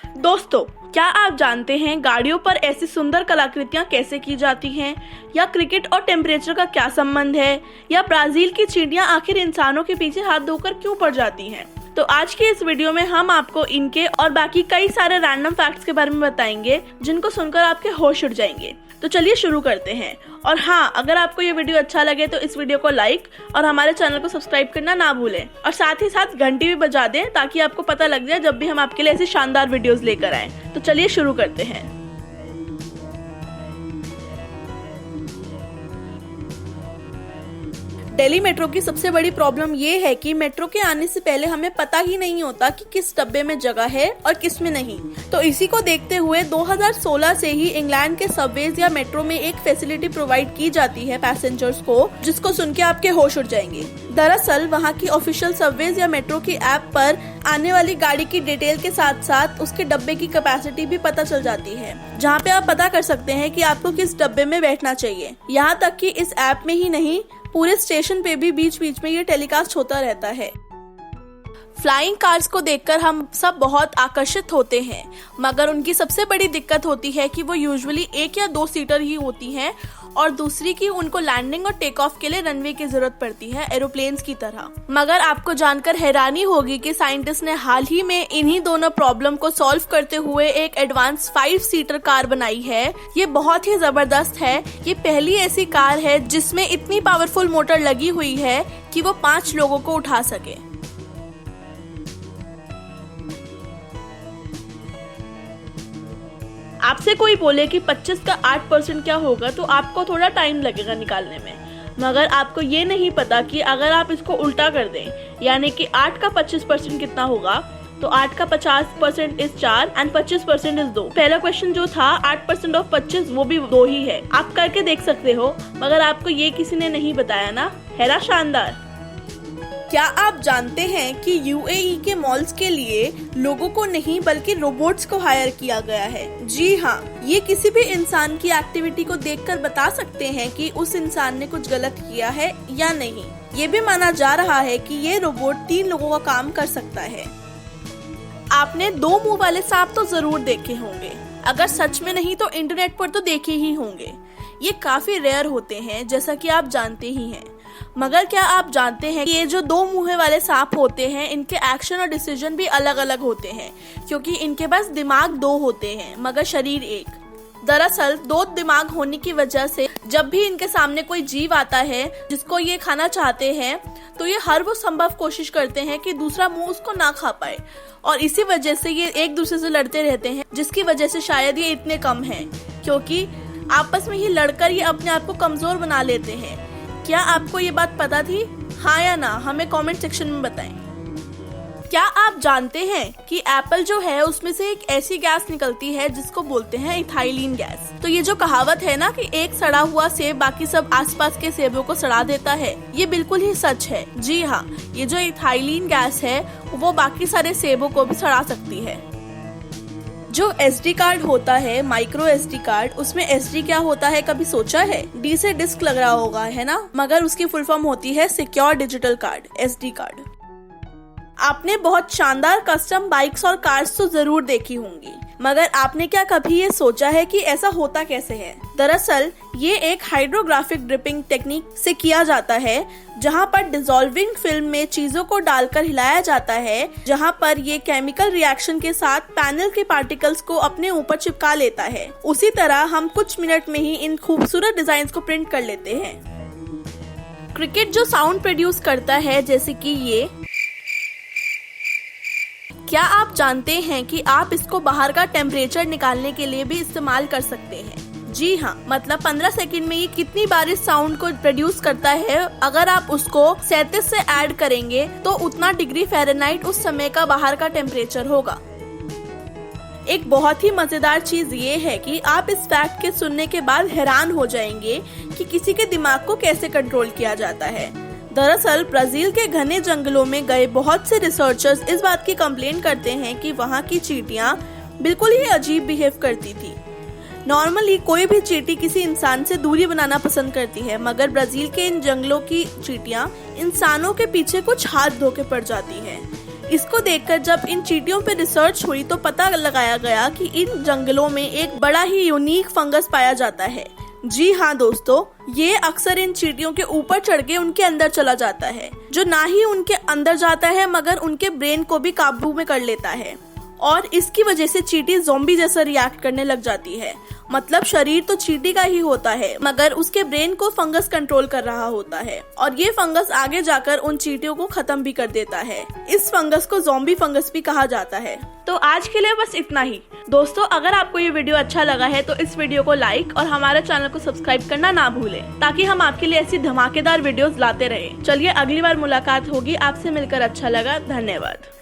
दोस्तों, क्या आप जानते हैं गाड़ियों पर ऐसी सुंदर कलाकृतियां कैसे की जाती हैं? या क्रिकेट और टेम्परेचर का क्या संबंध है? या ब्राजील की चींटियां आखिर इंसानों के पीछे हाथ धोकर क्यों पड़ जाती हैं? तो आज के इस वीडियो में हम आपको इनके और बाकी कई सारे रैंडम फैक्ट्स के बारे में बताएंगे जिनको सुनकर आपके होश उड़ जाएंगे। तो चलिए शुरू करते हैं। और हाँ, अगर आपको ये वीडियो अच्छा लगे तो इस वीडियो को लाइक और हमारे चैनल को सब्सक्राइब करना ना भूलें और साथ ही साथ घंटी भी बजा दें ताकि आपको पता लग जाए जब भी हम आपके लिए ऐसी शानदार वीडियोस लेकर आएं। तो चलिए शुरू करते हैं। दिल्ली मेट्रो की सबसे बड़ी प्रॉब्लम ये है कि मेट्रो के आने से पहले हमें पता ही नहीं होता कि किस डब्बे में जगह है और किस में नहीं। तो इसी को देखते हुए 2016 से ही इंग्लैंड के सबवेज या मेट्रो में एक फैसिलिटी प्रोवाइड की जाती है पैसेंजर्स को, जिसको सुन के आपके होश उड़ जाएंगे। दरअसल वहाँ की ऑफिशियल सबवेज या मेट्रो की ऐप पर आने वाली गाड़ी की डिटेल के साथ साथ उसके डब्बे की कैपेसिटी भी पता चल जाती है, जहाँ पे आप पता कर सकते हैं कि आपको किस डब्बे में बैठना चाहिए। यहाँ तक कि इस ऐप में ही नहीं, पूरे स्टेशन पे भी बीच बीच में ये टेलीकास्ट होता रहता है। फ्लाइंग कार्स को देखकर हम सब बहुत आकर्षित होते हैं, मगर उनकी सबसे बड़ी दिक्कत होती है कि वो यूजुअली 1 या 2 सीटर ही होती हैं और दूसरी की उनको लैंडिंग और टेक ऑफ के लिए रनवे की जरूरत पड़ती है, एरोप्लेन्स की तरह। मगर आपको जानकर हैरानी होगी कि साइंटिस्ट ने हाल ही में इन्हीं दोनों प्रॉब्लम को सॉल्व करते हुए एक एडवांस 5 सीटर कार बनाई है। ये बहुत ही जबरदस्त है। ये पहली ऐसी कार है जिसमें इतनी पावरफुल मोटर लगी हुई है कि वो 5 लोगों को उठा सके। आपसे कोई बोले कि 25 का 8% क्या होगा तो आपको थोड़ा टाइम लगेगा निकालने में, मगर आपको ये नहीं पता कि अगर आप इसको उल्टा कर दें, यानी कि 8 का 25% कितना होगा, तो 8 का 50% इस 4 एंड 25% इस 2। पहला क्वेश्चन जो था 8% ऑफ 25 वो भी 2 ही है। आप करके देख सकते हो, मगर आपको ये किसी ने नहीं बताया ना। है ना शानदार? क्या आप जानते हैं कि यूएई के मॉल्स के लिए लोगों को नहीं बल्कि रोबोट्स को हायर किया गया है? जी हाँ, ये किसी भी इंसान की एक्टिविटी को देखकर बता सकते हैं कि उस इंसान ने कुछ गलत किया है या नहीं। ये भी माना जा रहा है कि ये रोबोट 3 लोगों का काम कर सकता है। आपने 2 मुंह वाले सांप तो जरूर देखे होंगे, अगर सच में नहीं तो इंटरनेट पर तो देखे ही होंगे। ये काफी रेयर होते हैं, जैसा कि आप जानते ही हैं। मगर क्या आप जानते हैं कि ये जो 2 मुंह वाले सांप होते हैं, इनके एक्शन और डिसीजन भी अलग अलग होते हैं, क्योंकि इनके पास दिमाग 2 होते हैं मगर शरीर 1। दरअसल 2 दिमाग होने की वजह से जब भी इनके सामने कोई जीव आता है जिसको ये खाना चाहते हैं, तो ये हर वो संभव कोशिश करते हैं कि दूसरा मुंह उसको ना खा पाए, और इसी वजह से ये एक दूसरे से लड़ते रहते हैं, जिसकी वजह से शायद ये इतने कम हैं, क्योंकि आपस में ही लड़कर ये अपने आप को कमजोर बना लेते हैं। क्या आपको ये बात पता थी? हाँ या ना, हमें कमेंट सेक्शन में बताएं। क्या आप जानते हैं कि एप्पल जो है उसमें से एक ऐसी गैस निकलती है जिसको बोलते हैं इथाइलिन गैस। तो ये जो कहावत है ना कि एक सड़ा हुआ सेब बाकी सब आसपास के सेबों को सड़ा देता है, ये बिल्कुल ही सच है। जी हाँ, ये जो इथाइलिन गैस है वो बाकी सारे सेबों को भी सड़ा सकती है। जो SD कार्ड होता है, माइक्रो SD कार्ड, उसमें SD क्या होता है कभी सोचा है? D से डिस्क लग रहा होगा, है ना? मगर उसकी फुल फॉर्म होती है secure digital card, SD card. आपने बहुत शानदार कस्टम बाइक्स और कार्स तो जरूर देखी होंगी, मगर आपने क्या कभी ये सोचा है कि ऐसा होता कैसे है? दरअसल ये एक हाइड्रोग्राफिक ड्रिपिंग टेक्निक से किया जाता है, जहां पर डिसॉल्विंग फिल्म में चीजों को डालकर हिलाया जाता है, जहां पर ये केमिकल रिएक्शन के साथ पैनल के पार्टिकल्स को अपने ऊपर चिपका लेता है। उसी तरह हम कुछ मिनट में ही इन खूबसूरत डिजाइन को प्रिंट कर लेते हैं। क्रिकेट जो साउंड प्रोड्यूस करता है, जैसे कि ये, क्या आप जानते हैं कि आप इसको बाहर का टेम्परेचर निकालने के लिए भी इस्तेमाल कर सकते हैं? जी हाँ, मतलब 15 सेकंड में ये कितनी बार इस साउंड को प्रोड्यूस करता है, अगर आप उसको 37 से ऐड करेंगे तो उतना डिग्री फ़ारेनहाइट उस समय का बाहर का टेम्परेचर होगा। एक बहुत ही मजेदार चीज ये है कि आप इस फैक्ट के सुनने के बाद हैरान हो जाएंगे कि किसी के दिमाग को कैसे कंट्रोल किया जाता है। दरअसल ब्राजील के घने जंगलों में गए बहुत से रिसर्चर्स इस बात की कंप्लेंट करते हैं कि वहाँ की चींटियां बिल्कुल ही अजीब बिहेव करती थी। नॉर्मली कोई भी चींटी किसी इंसान से दूरी बनाना पसंद करती है, मगर ब्राजील के इन जंगलों की चींटियां इंसानों के पीछे कुछ हाथ धो के पड़ जाती हैं। इसको देखकर जब इन चींटियों पे रिसर्च हुई तो पता लगाया गया कि इन जंगलों में एक बड़ा ही यूनिक फंगस पाया जाता है। जी हाँ दोस्तों, ये अक्सर इन चींटियों के ऊपर चढ़ के उनके अंदर चला जाता है, जो ना ही उनके अंदर जाता है मगर उनके ब्रेन को भी काबू में कर लेता है और इसकी वजह से चींटी ज़ॉम्बी जैसा रिएक्ट करने लग जाती है। मतलब शरीर तो चींटी का ही होता है मगर उसके ब्रेन को फंगस कंट्रोल कर रहा होता है और ये फंगस आगे जाकर उन चींटियों को खत्म भी कर देता है। इस फंगस को ज़ॉम्बी फंगस भी कहा जाता है। तो आज के लिए बस इतना ही दोस्तों। अगर आपको ये वीडियो अच्छा लगा है तो इस वीडियो को लाइक और हमारे चैनल को सब्सक्राइब करना ना भूलें, ताकि हम आपके लिए ऐसी धमाकेदार वीडियोस लाते रहें। चलिए अगली बार मुलाकात होगी। आपसे मिलकर अच्छा लगा। धन्यवाद।